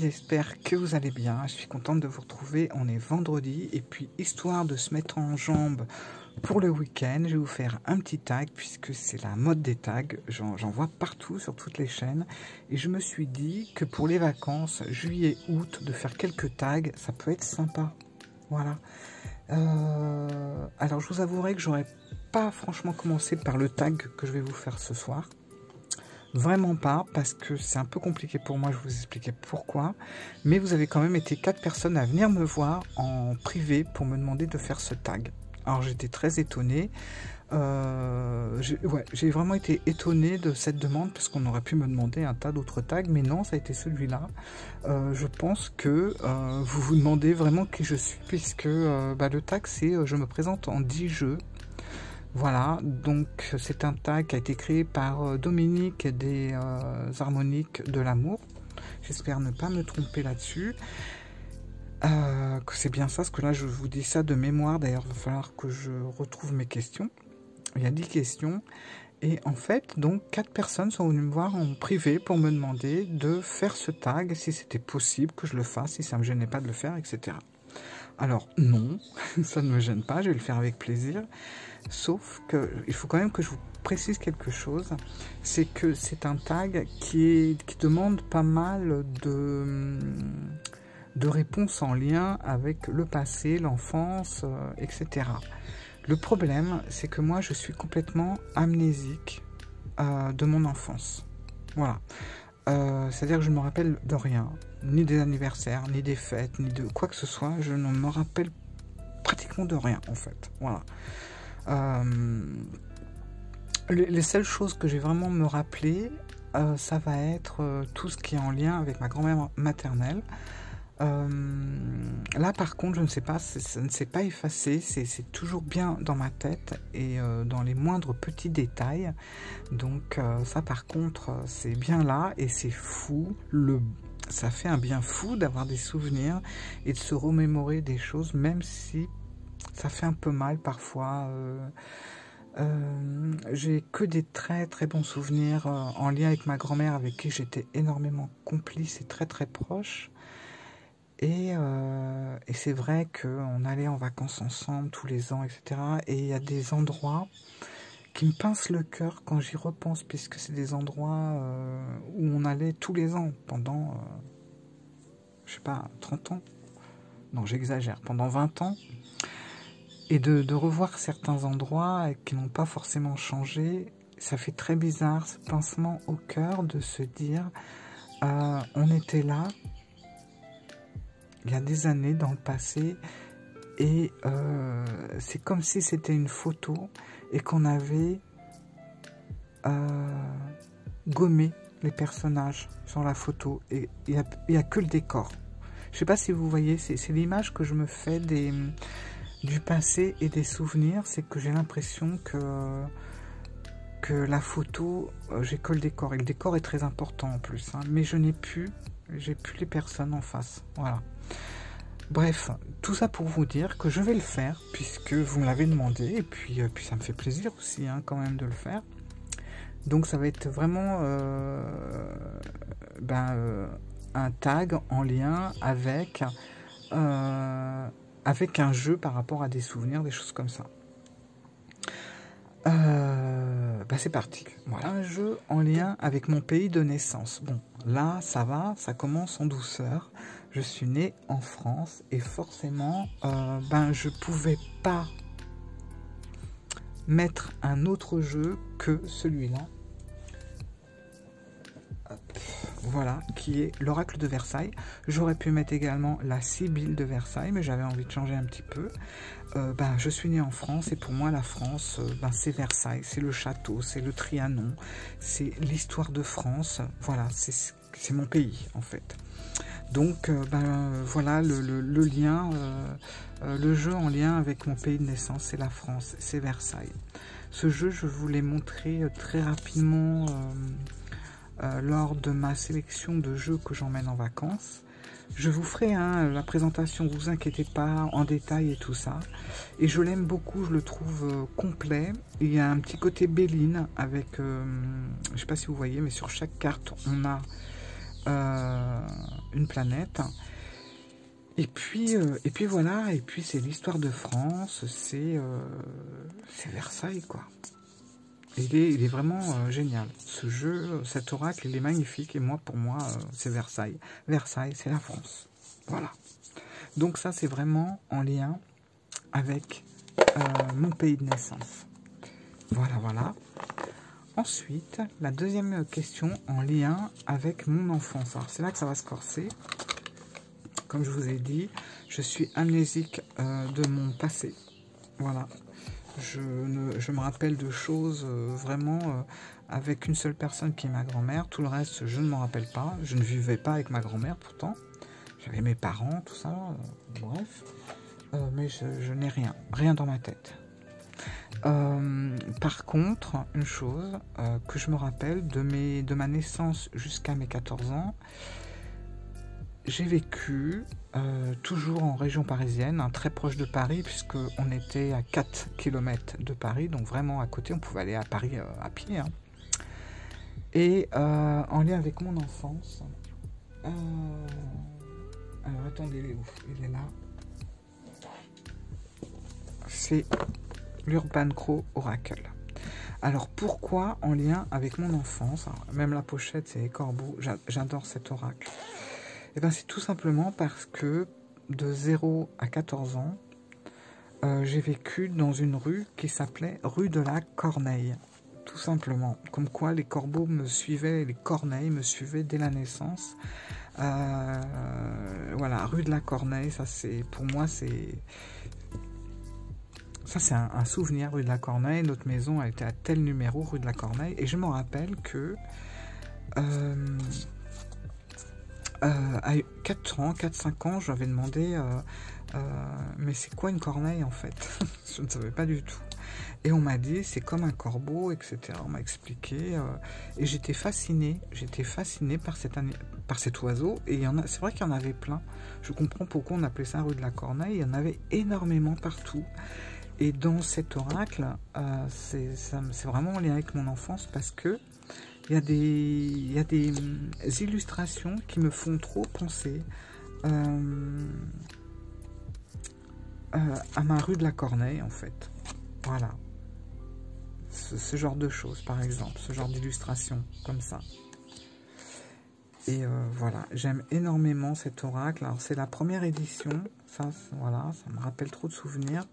j'espère que vous allez bien. Je suis contente de vous retrouver. On est vendredi et puis histoire de se mettre en jambes pour le week-end, je vais vous faire un petit tag puisque c'est la mode des tags. J'en vois partout sur toutes les chaînes et je me suis dit que pour les vacances, juillet, août, de faire quelques tags, ça peut être sympa. Voilà. Alors je vous avouerai que j'aurais pas franchement commencé par le tag que je vais vous faire ce soir. Vraiment pas, parce que c'est un peu compliqué pour moi, je vais vous expliquer pourquoi. Mais vous avez quand même été 4 personnes à venir me voir en privé pour me demander de faire ce tag. Alors j'étais très étonnée. J'ai vraiment été étonnée de cette demande, parce qu'on aurait pu me demander un tas d'autres tags, mais non, ça a été celui-là. Je pense que vous vous demandez vraiment qui je suis, puisque le tag c'est je me présente en 10 jeux. Voilà, donc c'est un tag qui a été créé par Dominique des Harmoniques de l'amour. J'espère ne pas me tromper là-dessus. Que c'est bien ça, parce que là je vous dis ça de mémoire. D'ailleurs, il va falloir que je retrouve mes questions. Il y a 10 questions. Et en fait, donc 4 personnes sont venues me voir en privé pour me demander de faire ce tag, si c'était possible que je le fasse, si ça ne me gênait pas de le faire, etc. Alors non, ça ne me gêne pas, je vais le faire avec plaisir. Sauf que il faut quand même que je vous précise quelque chose, c'est que c'est un tag qui demande pas mal de réponses en lien avec le passé, l'enfance, etc. Le problème, c'est que moi je suis complètement amnésique de mon enfance. Voilà. C'est-à-dire que je ne me rappelle de rien, ni des anniversaires, ni des fêtes, ni de quoi que ce soit. Je ne me rappelle pratiquement de rien, en fait. Voilà. Les seules choses que j'ai vraiment me rappeler, ça va être tout ce qui est en lien avec ma grand-mère maternelle. Là par contre je ne sais pas, ça ne s'est pas effacé, c'est toujours bien dans ma tête et dans les moindres petits détails, donc ça par contre c'est bien là et c'est fou, ça fait un bien fou d'avoir des souvenirs et de se remémorer des choses, même si ça fait un peu mal parfois. J'ai que des très très bons souvenirs en lien avec ma grand-mère, avec qui j'étais énormément complice et très très proche. Et c'est vrai qu'on allait en vacances ensemble tous les ans, etc. Et il y a des endroits qui me pincent le cœur quand j'y repense, puisque c'est des endroits où on allait tous les ans pendant, je sais pas, 30 ans. Non, j'exagère, pendant 20 ans. Et de revoir certains endroits qui n'ont pas forcément changé, ça fait très bizarre, ce pincement au cœur de se dire, on était là, il y a des années dans le passé, et c'est comme si c'était une photo et qu'on avait gommé les personnages sur la photo et il n'y a que le décor. Je ne sais pas si vous voyez, c'est l'image que je me fais du passé et des souvenirs, c'est que j'ai l'impression que la photo, j'ai que le décor, et le décor est très important en plus, hein, mais j'ai plus les personnes en face, voilà. Bref, tout ça pour vous dire que je vais le faire, puisque vous me l'avez demandé, et puis ça me fait plaisir aussi, hein, quand même de le faire. Donc ça va être vraiment un tag en lien avec un jeu par rapport à des souvenirs, des choses comme ça. C'est parti. Voilà, un jeu en lien avec mon pays de naissance. Bon, là, ça va, ça commence en douceur. Je suis née en France et forcément, je pouvais pas mettre un autre jeu que celui-là. Voilà, qui est l'Oracle de Versailles. J'aurais pu mettre également la Sibylle de Versailles, mais j'avais envie de changer un petit peu. Je suis née en France et pour moi la France, c'est Versailles, c'est le château, c'est le Trianon, c'est l'histoire de France. Voilà, c'est mon pays en fait. Donc voilà le lien, le jeu en lien avec mon pays de naissance, c'est la France, c'est Versailles. Ce jeu, je vous l'ai montré très rapidement lors de ma sélection de jeux que j'emmène en vacances. Je vous ferai la présentation, vous inquiétez pas, en détail et tout ça. Et je l'aime beaucoup, je le trouve complet. Il y a un petit côté Béline avec, je sais pas si vous voyez, mais sur chaque carte, on a une planète. Et puis voilà, et puis c'est l'histoire de France, c'est Versailles, quoi. Il est vraiment génial. Ce jeu, cet oracle, il est magnifique. Et moi, pour moi, c'est Versailles. Versailles, c'est la France. Voilà. Donc ça, c'est vraiment en lien avec mon pays de naissance. Voilà, voilà. Ensuite, la deuxième question en lien avec mon enfance. Alors, c'est là que ça va se corser. Comme je vous ai dit, je suis amnésique de mon passé. Voilà. Je me rappelle de choses vraiment avec une seule personne qui est ma grand-mère. Tout le reste, je ne m'en rappelle pas. Je ne vivais pas avec ma grand-mère pourtant. J'avais mes parents, tout ça. Bref. Mais je n'ai rien dans ma tête. Par contre, une chose que je me rappelle de ma naissance jusqu'à mes 14 ans, j'ai vécu toujours en région parisienne, hein, très proche de Paris, puisqu'on était à 4 km de Paris, donc vraiment à côté, on pouvait aller à Paris à pied. Hein. Et en lien avec mon enfance, alors attendez, il est où? Il est là. C'est l'Urban Crow Oracle. Alors pourquoi en lien avec mon enfance? Alors, même la pochette, c'est les corbeaux, j'adore cet oracle. Et bien c'est tout simplement parce que de 0 à 14 ans, j'ai vécu dans une rue qui s'appelait rue de la Corneille. Tout simplement. Comme quoi les corbeaux me suivaient, les corneilles me suivaient dès la naissance. Voilà, rue de la Corneille, ça c'est, pour moi c'est... Ça c'est un souvenir, rue de la Corneille. Notre maison a été à tel numéro, rue de la Corneille. Et je me rappelle que... à 4-5 ans, j'avais demandé mais c'est quoi une corneille en fait? Je ne savais pas du tout. Et on m'a dit c'est comme un corbeau, etc. On m'a expliqué et j'étais fascinée par cet oiseau. Et c'est vrai qu'il y en avait plein. Je comprends pourquoi on appelait ça rue de la Corneille. Il y en avait énormément partout. Et dans cet oracle, c'est vraiment en lien avec mon enfance parce que il y a des illustrations qui me font trop penser à ma rue de la Corneille, en fait. Voilà. Ce genre de choses, par exemple. Ce genre d'illustration, comme ça. Et voilà. J'aime énormément cet oracle. Alors, c'est la première édition. Ça, voilà. Ça me rappelle trop de souvenirs.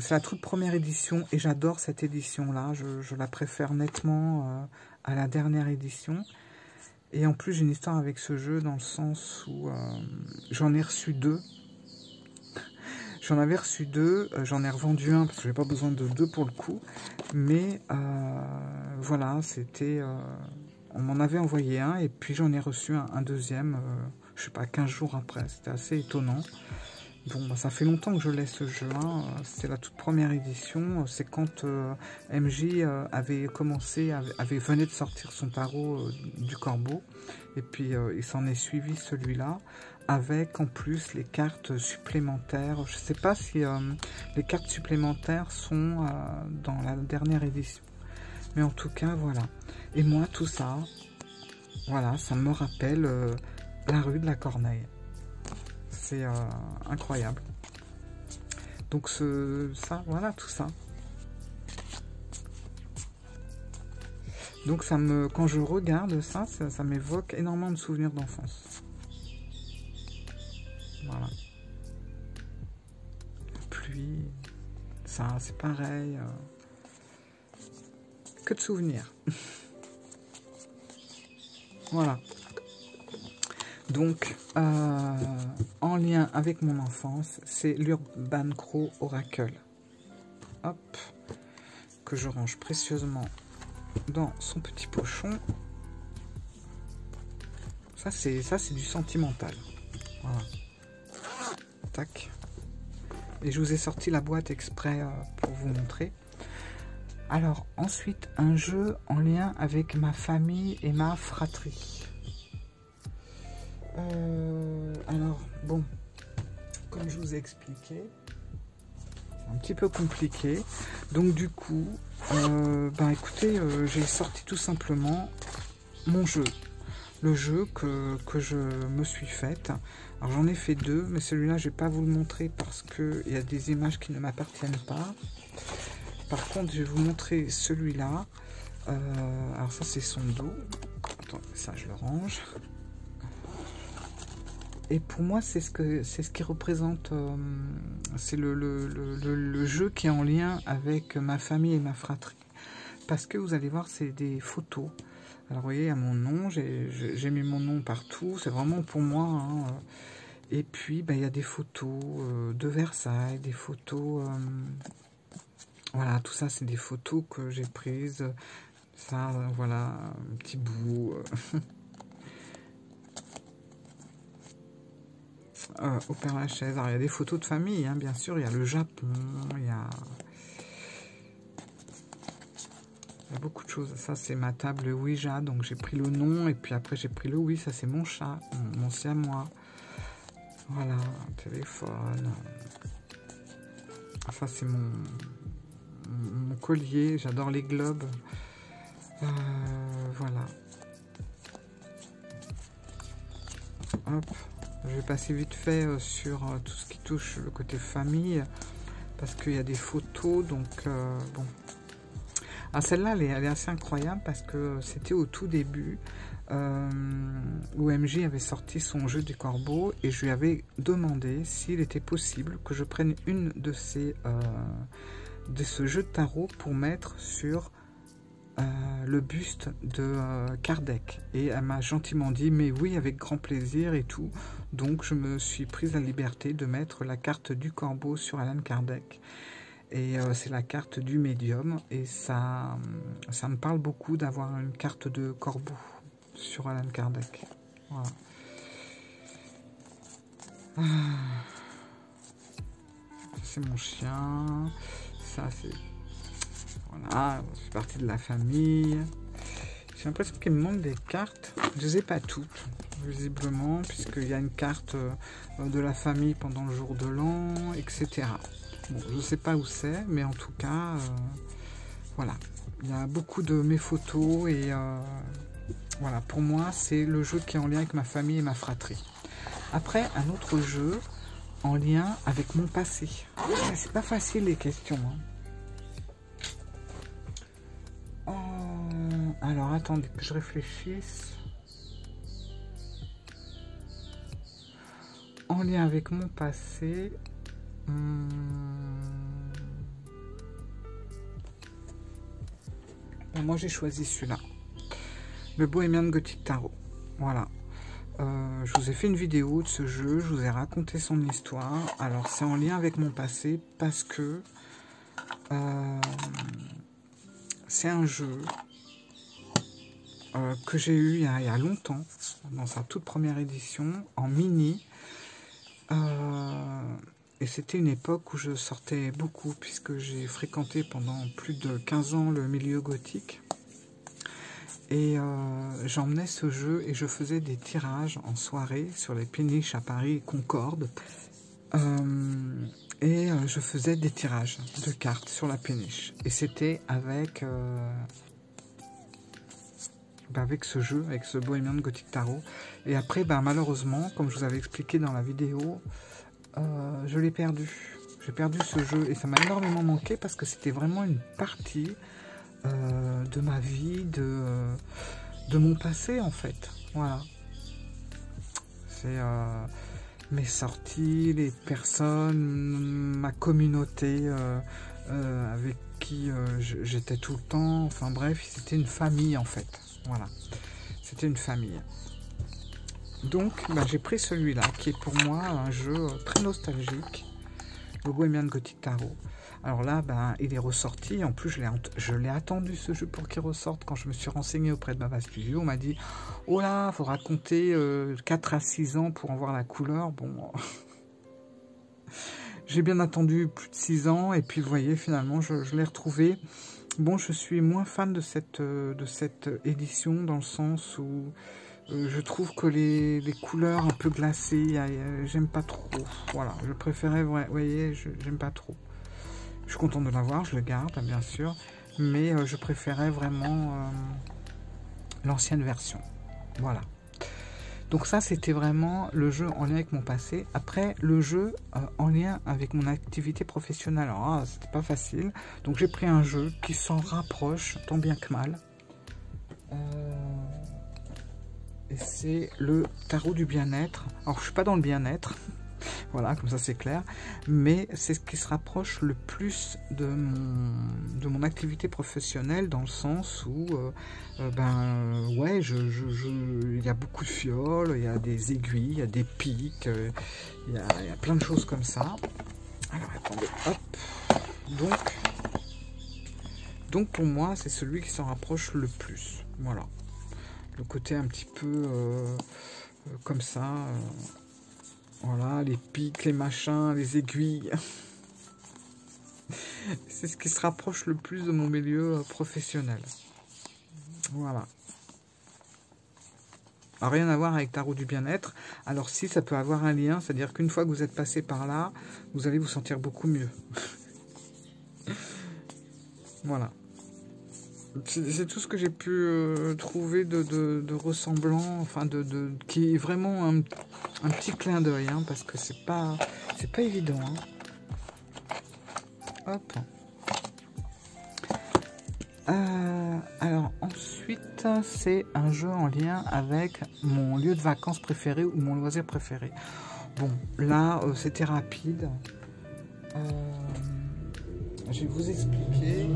C'est la toute première édition et j'adore cette édition-là. Je la préfère nettement à la dernière édition. Et en plus, j'ai une histoire avec ce jeu dans le sens où j'en ai reçu 2. J'en avais reçu 2. J'en ai revendu un parce que j'ai pas besoin de 2 pour le coup. Mais voilà, c'était... on m'en avait envoyé un et puis j'en ai reçu un deuxième, je sais pas, 15 jours après. C'était assez étonnant. Bon, bah, ça fait longtemps que je laisse ce jeu. Hein. C'était la toute première édition. C'est quand MJ venait de sortir son tarot du corbeau. Et puis, il s'en est suivi celui-là. Avec en plus les cartes supplémentaires. Je ne sais pas si les cartes supplémentaires sont dans la dernière édition. Mais en tout cas, voilà. Et moi, tout ça, voilà, ça me rappelle la rue de la Corneille. C'est incroyable. Donc ça, voilà, tout ça. Donc quand je regarde ça m'évoque énormément de souvenirs d'enfance. Voilà. La pluie, ça, c'est pareil. Que de souvenirs. Voilà. Donc, en lien avec mon enfance, c'est l'Urban Crow Oracle. Hop, que je range précieusement dans son petit pochon. Ça, c'est du sentimental. Voilà. Tac. Et je vous ai sorti la boîte exprès pour vous montrer. Alors, ensuite, un jeu en lien avec ma famille et ma fratrie. Alors, bon, comme je vous ai expliqué, c'est un petit peu compliqué. Donc, du coup, écoutez, j'ai sorti tout simplement mon jeu. le jeu que je me suis faite. Alors j'en ai fait deux, mais celui-là je vais pas vous le montrer parce que il y a des images qui ne m'appartiennent pas. Par contre je vais vous montrer celui-là. Alors ça c'est son dos. Attends, ça je le range. Et pour moi c'est ce qui représente, c'est le jeu qui est en lien avec ma famille et ma fratrie. Parce que vous allez voir, c'est des photos. Alors vous voyez, il y a mon nom, j'ai mis mon nom partout, c'est vraiment pour moi. Hein. Et puis, il y a des photos de Versailles, des photos... voilà, tout ça, c'est des photos que j'ai prises. Ça, voilà, un petit bout. Au Père-Lachaise. Alors, il y a des photos de famille, hein, bien sûr. Il y a le Japon, il y a beaucoup de choses. Ça, c'est ma table Ouija. Donc, j'ai pris le nom et puis après, j'ai pris le oui. Ça, c'est mon chat, mon siamois. Voilà, téléphone. Ça, c'est mon collier. J'adore les globes. Voilà. Hop. Je vais passer vite fait sur tout ce qui touche le côté famille. Parce qu'il y a des photos. Donc, bon. Ah, celle-là, elle est assez incroyable parce que c'était au tout début où MJ avait sorti son jeu du corbeau et je lui avais demandé s'il était possible que je prenne une de ce jeu de tarot pour mettre sur le buste de Kardec. Et elle m'a gentiment dit mais oui, avec grand plaisir et tout. Donc je me suis prise la liberté de mettre la carte du corbeau sur Allan Kardec. Et c'est la carte du médium. Et ça me parle beaucoup d'avoir une carte de corbeau sur Allan Kardec. Voilà. C'est mon chien. Ça, c'est... Voilà, c'est partie de la famille. J'ai l'impression qu'il me manque des cartes. Je ne les ai pas toutes, visiblement, puisqu'il y a une carte de la famille pendant le jour de l'an, etc. Bon, je ne sais pas où c'est, mais en tout cas, voilà. Il y a beaucoup de mes photos et voilà, pour moi, c'est le jeu qui est en lien avec ma famille et ma fratrie. Après, un autre jeu en lien avec mon passé. C'est pas facile les questions. Hein. Alors, attendez que je réfléchisse. En lien avec mon passé... moi j'ai choisi celui-là, le Bohemian Gothic Tarot. Voilà, je vous ai fait une vidéo de ce jeu, je vous ai raconté son histoire. Alors c'est en lien avec mon passé parce que c'est un jeu que j'ai eu il y a longtemps, dans sa toute première édition, en mini. Et c'était une époque où je sortais beaucoup, puisque j'ai fréquenté pendant plus de 15 ans le milieu gothique. Et j'emmenais ce jeu et je faisais des tirages en soirée sur les péniches à Paris et Concorde. Je faisais des tirages de cartes sur la péniche. Et c'était avec ce jeu, avec ce Bohemian Gothic Tarot. Et après, malheureusement, comme je vous avais expliqué dans la vidéo, je l'ai perdu. J'ai perdu ce jeu et ça m'a énormément manqué parce que c'était vraiment une partie de ma vie, de mon passé en fait. Voilà. C'est mes sorties, les personnes, ma communauté avec qui j'étais tout le temps. Enfin bref, c'était une famille en fait. Voilà. C'était une famille. Donc, j'ai pris celui-là, qui est pour moi un jeu très nostalgique, le Bohemian Gothic Tarot. Alors là, il est ressorti. En plus, je l'ai attendu, ce jeu, pour qu'il ressorte. Quand je me suis renseigné auprès de Baba Studio, on m'a dit « Oh là, il faut raconter 4 à 6 ans pour en voir la couleur. » Bon, j'ai bien attendu plus de 6 ans. Et puis, vous voyez, finalement, je l'ai retrouvé. Bon, je suis moins fan de cette édition, dans le sens où... je trouve que les couleurs un peu glacées, j'aime pas trop. Voilà, je préférais, vous voyez, j'aime pas trop. Je suis content de l'avoir, je le garde, bien sûr. Mais je préférais vraiment l'ancienne version. Voilà. Donc ça, c'était vraiment le jeu en lien avec mon passé. Après, le jeu en lien avec mon activité professionnelle. Alors, c'était pas facile. Donc j'ai pris un jeu qui s'en rapproche, tant bien que mal. Et c'est le tarot du bien-être. Alors, je suis pas dans le bien-être. Voilà, comme ça c'est clair. Mais c'est ce qui se rapproche le plus de mon activité professionnelle, dans le sens où, ouais, il y a beaucoup de fioles, il y a des aiguilles, il y a des pics, il y a plein de choses comme ça. Alors, attendez, hop. Donc pour moi, c'est celui qui s'en rapproche le plus. Voilà. Le côté un petit peu comme ça. Voilà, les pics, les machins, les aiguilles. C'est ce qui se rapproche le plus de mon milieu professionnel. Voilà. Alors, rien à voir avec tarot du bien-être. Alors si, ça peut avoir un lien, c'est-à-dire qu'une fois que vous êtes passé par là, vous allez vous sentir beaucoup mieux. Voilà. C'est tout ce que j'ai pu trouver de ressemblant, enfin qui est vraiment un petit clin d'œil, hein, parce que c'est pas évident. Hein. Hop. Alors ensuite, c'est un jeu en lien avec mon lieu de vacances préféré ou mon loisir préféré. Bon, là, c'était rapide. Je vais vous expliquer.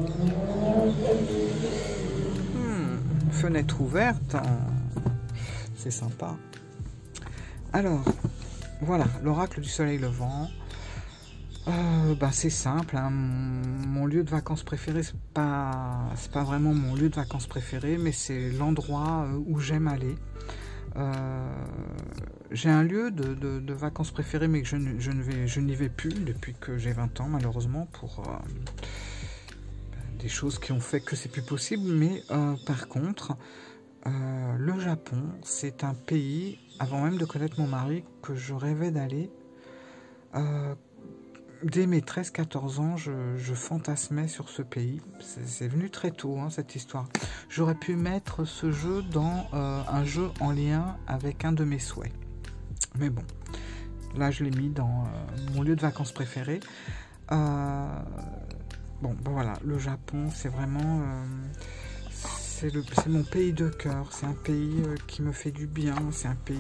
Fenêtre ouverte. C'est sympa. Alors, voilà, l'oracle du soleil levant. C'est simple. Hein. Mon lieu de vacances préféré, c'est pas vraiment mon lieu de vacances préféré, mais c'est l'endroit où j'aime aller. J'ai un lieu de vacances préféré, mais que je n'y vais plus depuis que j'ai 20 ans, malheureusement, pour des choses qui ont fait que c'est plus possible. Mais par contre, le Japon, c'est un pays, avant même de connaître mon mari, que je rêvais d'aller. Dès mes 13-14 ans, je fantasmais sur ce pays. C'est venu très tôt, hein, cette histoire. J'aurais pu mettre ce jeu dans un jeu en lien avec un de mes souhaits. Mais bon, là je l'ai mis dans mon lieu de vacances préféré. Voilà, le Japon, c'est vraiment... c'est mon pays de cœur. C'est un pays qui me fait du bien. C'est un pays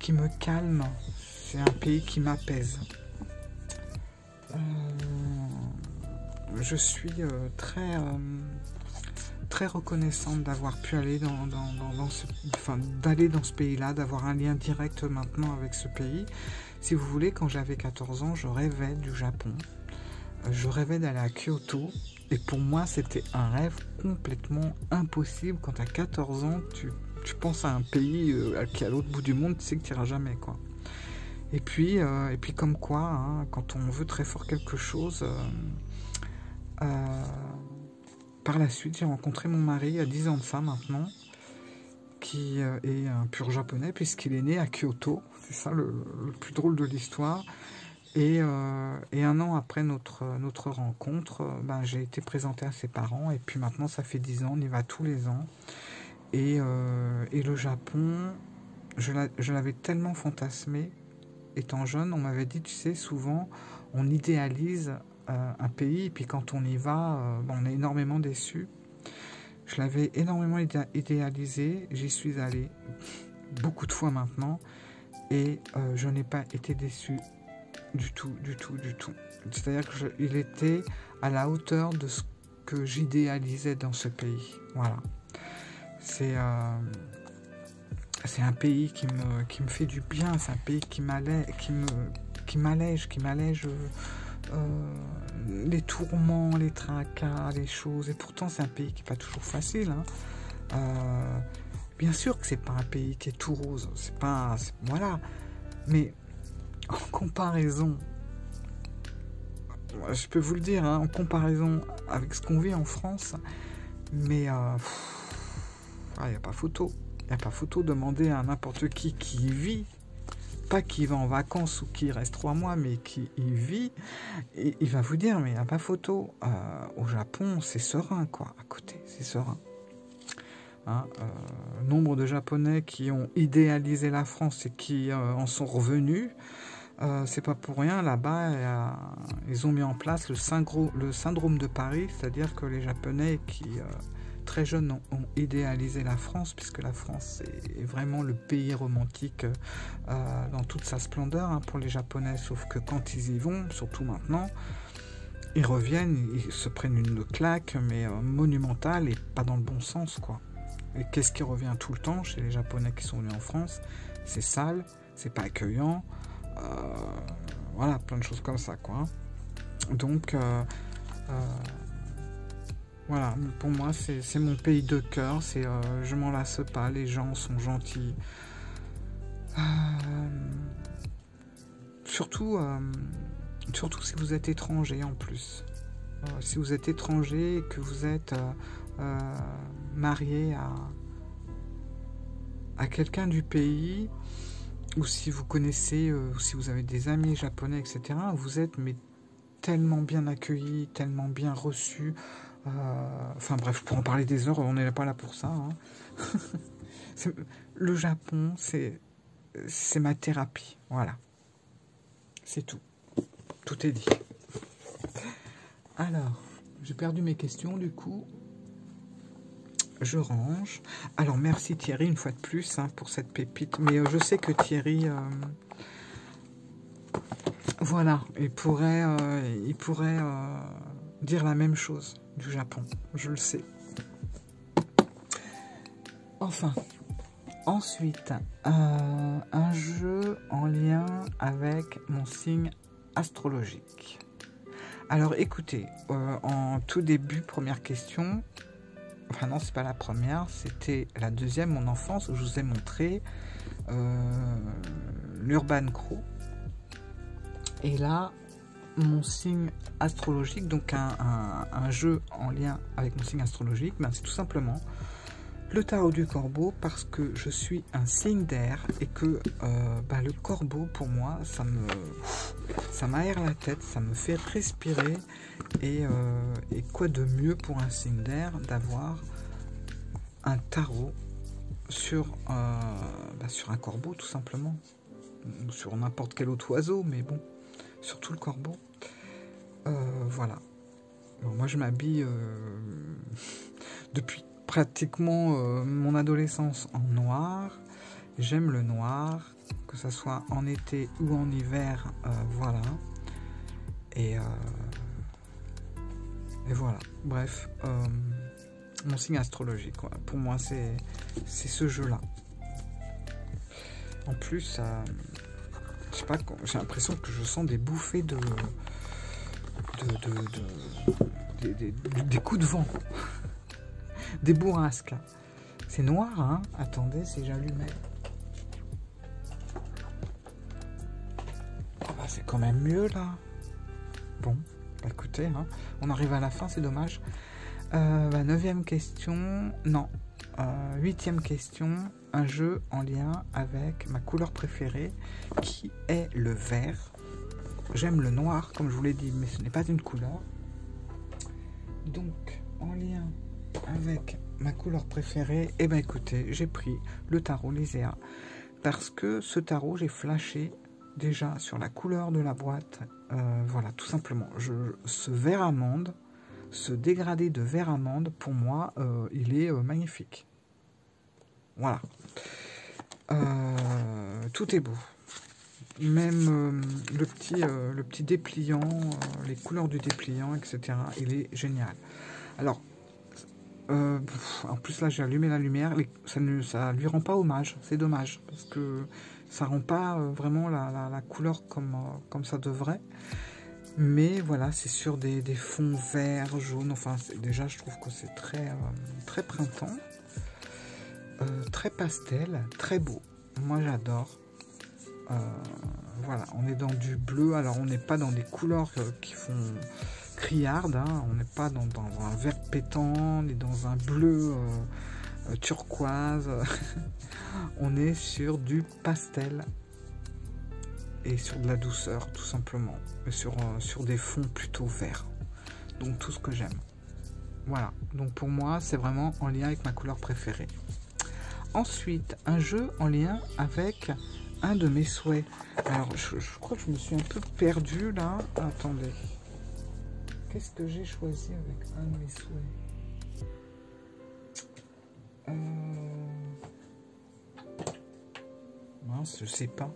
qui me calme. C'est un pays qui m'apaise. Je suis très reconnaissante d'avoir pu aller d'aller dans ce pays-là, d'avoir un lien direct maintenant avec ce pays. Si vous voulez, quand j'avais 14 ans, je rêvais du Japon. Je rêvais d'aller à Kyoto. Et pour moi, c'était un rêve complètement impossible. Quand tu as 14 ans, tu penses à un pays qui est à l'autre bout du monde, tu sais que tu n'iras jamais, quoi. Et puis comme quoi, hein, quand on veut très fort quelque chose, par la suite, j'ai rencontré mon mari à 10 ans de ça maintenant, qui est un pur japonais, puisqu'il est né à Kyoto. C'est ça le plus drôle de l'histoire. Et un an après notre rencontre, j'ai été présenté à ses parents. Et puis maintenant, ça fait 10 ans, on y va tous les ans. Et le Japon, je l'avais tellement fantasmé. Étant jeune, on m'avait dit, tu sais, souvent, on idéalise un pays, et puis quand on y va, on est énormément déçu. Je l'avais énormément idéalisé, j'y suis allé beaucoup de fois maintenant, et je n'ai pas été déçu du tout. C'est-à-dire qu'il était à la hauteur de ce que j'idéalisais dans ce pays. Voilà. C'est un pays qui me fait du bien, c'est un pays qui m'allège les tourments, les tracas, les choses. Et pourtant, c'est un pays qui n'est pas toujours facile. Hein. Bien sûr que c'est pas un pays qui est tout rose. Voilà. Mais en comparaison, je peux vous le dire, hein, en comparaison avec ce qu'on vit en France, mais il n'y a pas photo. Il n'y a pas photo, demander à n'importe qui y vit, pas qui va en vacances ou qui reste 3 mois, mais qui y vit, et il va vous dire, mais il n'y a pas photo. Au Japon, c'est serein, quoi, à côté, c'est serein. Hein, nombre de Japonais qui ont idéalisé la France et qui en sont revenus, c'est pas pour rien. Là-bas, ils ont mis en place le syndrome de Paris, c'est-à-dire que les Japonais qui très jeunes ont idéalisé la France, puisque la France est vraiment le pays romantique dans toute sa splendeur, hein, pour les Japonais, sauf que quand ils y vont, surtout maintenant, ils reviennent, ils se prennent une claque, mais monumentale et pas dans le bon sens, quoi. Et qu'est-ce qui revient tout le temps chez les Japonais qui sont venus en France? C'est sale, c'est pas accueillant, voilà, plein de choses comme ça, quoi. Donc, voilà, pour moi, c'est mon pays de cœur, je m'en lasse pas, les gens sont gentils. Surtout si vous êtes étranger en plus. Si vous êtes étranger et que vous êtes marié à quelqu'un du pays, ou si vous connaissez, ou si vous avez des amis japonais, etc., vous êtes mais tellement bien accueillis, tellement bien reçus. Enfin bref, pour en parler des heures, on n'est pas là pour ça. Hein. Le Japon, c'est ma thérapie. Voilà. C'est tout. Tout est dit. Alors, j'ai perdu mes questions du coup. Je range. Alors, merci Thierry, une fois de plus, hein, pour cette pépite. Mais je sais que Thierry... voilà, il pourrait dire la même chose du Japon. Je le sais. Enfin, ensuite, un jeu en lien avec mon signe astrologique. Alors, écoutez, en tout début, première question... Enfin non, c'est pas la première, c'était la deuxième, mon enfance, où je vous ai montré l'Urban Crow. Et là, mon signe astrologique, donc un jeu en lien avec mon signe astrologique, ben c'est tout simplement le tarot du corbeau, parce que je suis un signe d'air et que ben le corbeau, pour moi, ça m'aère la tête, ça me fait respirer. Et quoi de mieux pour un signe d'air d'avoir un tarot sur un corbeau, tout simplement, ou sur n'importe quel autre oiseau, mais bon, surtout le corbeau. Voilà. Bon, moi je m'habille depuis pratiquement mon adolescence en noir. J'aime le noir, que ce soit en été ou en hiver, voilà. Et voilà, bref, mon signe astrologique, quoi. Pour moi, c'est ce jeu-là. En plus, je sais pas, j'ai l'impression que je sens des bouffées des coups de vent, des bourrasques. C'est noir, hein? Attendez, si j'allumais. Oh bah, c'est quand même mieux, là. Bon. Écoutez, hein, on arrive à la fin, c'est dommage. 9e question, non. 8e question, un jeu en lien avec ma couleur préférée, qui est le vert. J'aime le noir, comme je vous l'ai dit, mais ce n'est pas une couleur. Donc, en lien avec ma couleur préférée, eh bien écoutez, j'ai pris le tarot Lyséa. Parce que ce tarot, j'ai flashé déjà sur la couleur de la boîte. Voilà, tout simplement. Ce vert amande, ce dégradé de vert amande, pour moi, il est magnifique. Voilà. Tout est beau. Même le petit dépliant, les couleurs du dépliant, etc. Il est génial. Alors, en plus là, j'ai allumé la lumière. Ça lui rend pas hommage. C'est dommage, parce que ça rend pas vraiment la couleur comme ça devrait. Mais voilà, c'est sur des fonds verts, jaunes. Enfin, déjà, je trouve que c'est très printemps. Très pastel, très beau. Moi, j'adore. Voilà, on est dans du bleu. Alors, on n'est pas dans des couleurs qui font criarde. Hein. On n'est pas dans un vert pétant, ni dans un bleu turquoise. On est sur du pastel et sur de la douceur, tout simplement, et sur des fonds plutôt verts. Donc tout ce que j'aime. Voilà, donc pour moi, c'est vraiment en lien avec ma couleur préférée. Ensuite, un jeu en lien avec un de mes souhaits. Alors, je crois que je me suis un peu perdue là. Attendez. Qu'est-ce que j'ai choisi avec un de mes souhaits? Mince, je sais pas.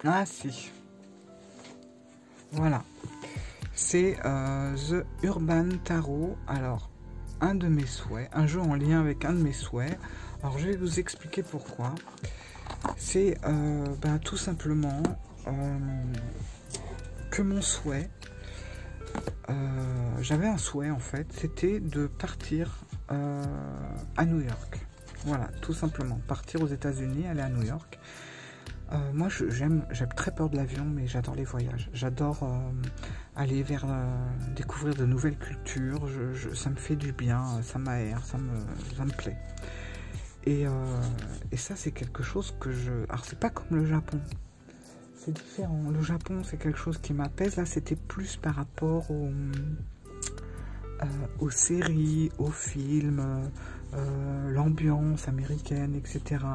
Ah si. Voilà. C'est The Urban Tarot. Alors, un de mes souhaits. Un jeu en lien avec un de mes souhaits. Alors, je vais vous expliquer pourquoi. C'est tout simplement que mon souhait, j'avais un souhait en fait, c'était de partir à New York. Voilà, tout simplement, partir aux États-Unis, aller à New York. Moi, j'ai très peur de l'avion, mais j'adore les voyages. J'adore aller découvrir de nouvelles cultures. Ça me fait du bien, ça m'aère, ça me plaît. Et ça, c'est quelque chose que alors, c'est pas comme le Japon. C'est différent. Le Japon, c'est quelque chose qui m'apaise. Là, c'était plus par rapport aux séries, aux films, l'ambiance américaine, etc.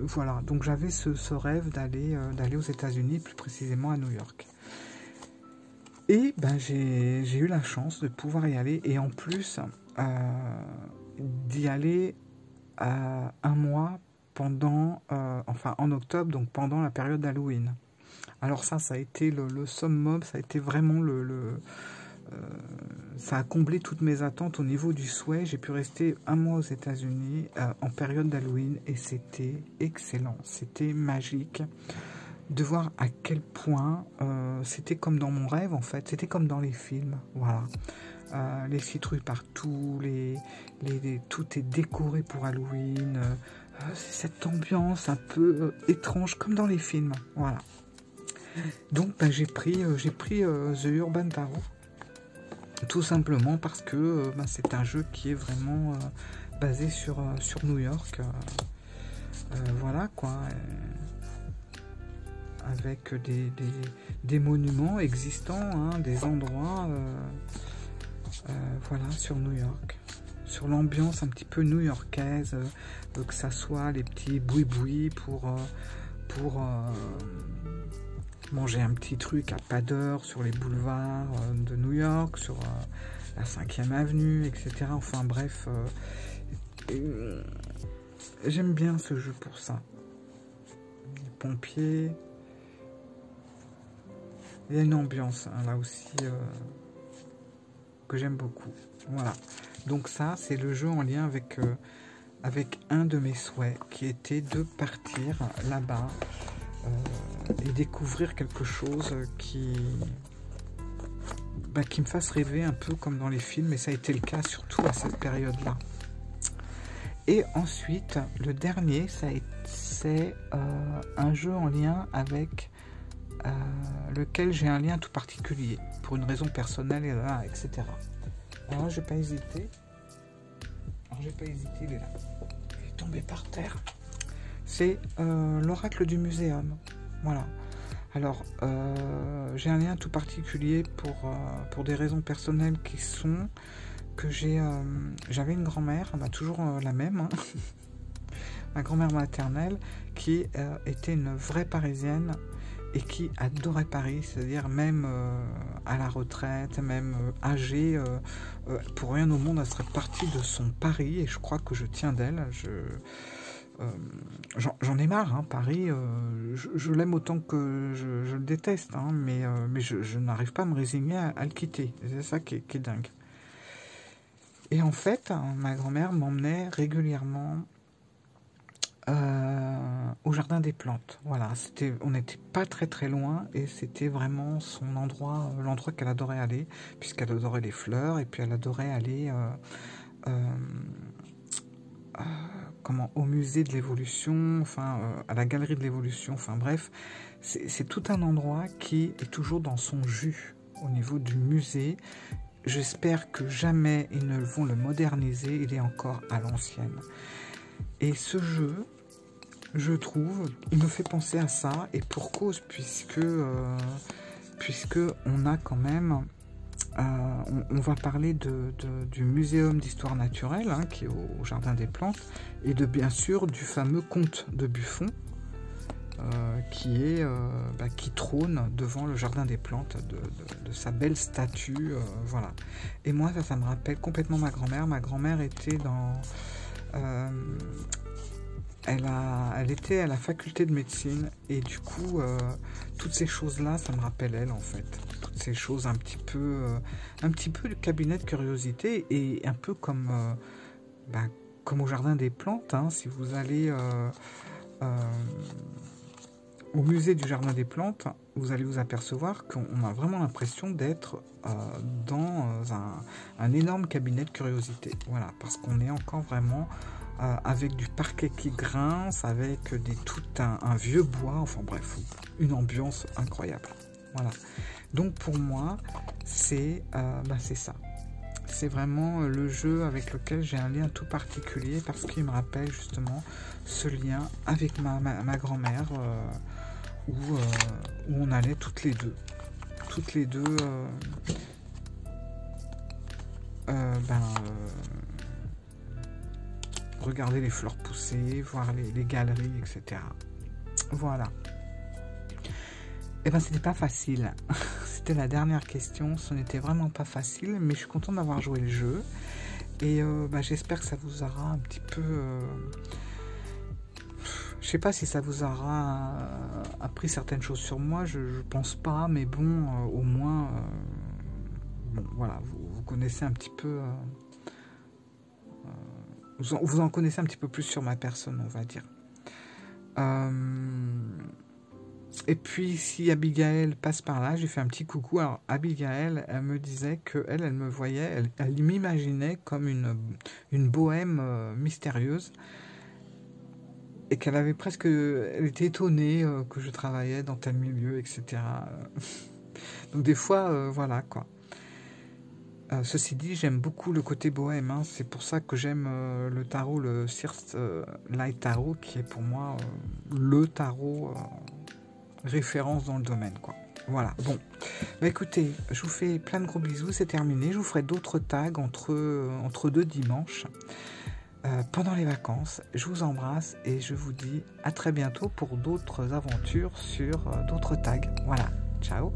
Voilà. Donc, j'avais ce rêve d'aller aux États-Unis, plus précisément à New York. Et j'ai eu la chance de pouvoir y aller. Et en plus, d'y aller un mois pendant, en octobre, donc pendant la période d'Halloween. Alors ça a été le summum, ça a été vraiment ça a comblé toutes mes attentes au niveau du souhait. J'ai pu rester un mois aux États-Unis en période d'Halloween et c'était excellent, c'était magique de voir à quel point c'était comme dans mon rêve en fait, c'était comme dans les films, voilà. Les citrouilles partout, tout est décoré pour Halloween, c'est cette ambiance un peu étrange comme dans les films, voilà. Donc j'ai pris The Urban Tarot, tout simplement parce que c'est un jeu qui est vraiment basé sur New York, voilà quoi, avec des monuments existants, hein, des endroits, voilà, sur New York, sur l'ambiance un petit peu new-yorkaise, que ça soit les petits boui-boui pour manger un petit truc à pas d'heure sur les boulevards de New York, sur la 5e avenue, etc. Enfin bref, j'aime bien ce jeu pour ça. Les pompiers, il y a une ambiance hein, là aussi que j'aime beaucoup. Voilà, donc ça c'est le jeu en lien avec un de mes souhaits qui était de partir là-bas et découvrir quelque chose qui me fasse rêver un peu comme dans les films, et ça a été le cas surtout à cette période-là. Et ensuite, le dernier, c'est un jeu en lien avec lequel j'ai un lien tout particulier, pour une raison personnelle, etc. Alors, j'ai pas hésité. Il est là. Il est tombé par terre. C'est l'oracle du muséum. Voilà. Alors, j'ai un lien tout particulier pour des raisons personnelles qui sont que j'avais une grand-mère, toujours la même, hein, ma grand-mère maternelle, qui était une vraie Parisienne et qui adorait Paris, c'est-à-dire même à la retraite, même âgée, pour rien au monde, elle serait partie de son Paris, et je crois que je tiens d'elle. J'en ai marre, hein, Paris, je l'aime autant que je le déteste, hein, mais je n'arrive pas à me résigner à le quitter, c'est ça qui est dingue. Et en fait, ma grand-mère m'emmenait régulièrement au jardin des plantes. Voilà, on n'était pas très très loin et c'était vraiment son endroit, l'endroit qu'elle adorait aller, puisqu'elle adorait les fleurs et puis elle adorait aller au musée de l'évolution, enfin à la galerie de l'évolution, enfin bref, c'est tout un endroit qui est toujours dans son jus au niveau du musée. J'espère que jamais ils ne vont le moderniser, il est encore à l'ancienne. Et ce jeu, je trouve. Il me fait penser à ça, et pour cause, puisque on a quand même... on va parler du Muséum d'Histoire Naturelle, hein, qui est au Jardin des Plantes, et bien sûr du fameux Comte de Buffon, qui trône devant le Jardin des Plantes, de sa belle statue, voilà. Et moi, ça me rappelle complètement ma grand-mère. Ma grand-mère était dans... elle était à la faculté de médecine, et du coup, toutes ces choses-là, ça me rappelle elle, en fait. Toutes ces choses un petit peu du cabinet de curiosité, et un peu comme au Jardin des Plantes, hein, si vous allez au musée du Jardin des Plantes, vous allez vous apercevoir qu'on a vraiment l'impression d'être dans un énorme cabinet de curiosité. Voilà, parce qu'on est encore vraiment... avec du parquet qui grince, avec tout un vieux bois, enfin bref, une ambiance incroyable. Voilà. Donc pour moi, c'est ça. C'est vraiment le jeu avec lequel j'ai un lien tout particulier, parce qu'il me rappelle justement ce lien avec ma grand-mère, où on allait toutes les deux. Regarder les fleurs pousser, voir les galeries, etc. Voilà. Et ben, c'était pas facile. C'était la dernière question. Ce n'était vraiment pas facile, mais je suis content d'avoir joué le jeu. Et j'espère que ça vous aura un petit peu... je sais pas si ça vous aura appris certaines choses sur moi. Je pense pas, mais bon, au moins... voilà, vous connaissez un petit peu... vous en connaissez un petit peu plus sur ma personne, on va dire. Et puis, si Abigail passe par là, j'ai fait un petit coucou. Alors, Abigail, elle me disait qu'elle me voyait, elle m'imaginait comme une bohème mystérieuse. Et qu'elle avait presque... Elle était étonnée que je travaillais dans tel milieu, etc. Donc, des fois, voilà, quoi. Ceci dit, j'aime beaucoup le côté bohème, hein. C'est pour ça que j'aime le tarot, le Sears Light Tarot, qui est pour moi le tarot référence dans le domaine, quoi. Voilà, bon. Écoutez, je vous fais plein de gros bisous, c'est terminé. Je vous ferai d'autres tags entre deux dimanches pendant les vacances. Je vous embrasse et je vous dis à très bientôt pour d'autres aventures sur d'autres tags. Voilà, ciao.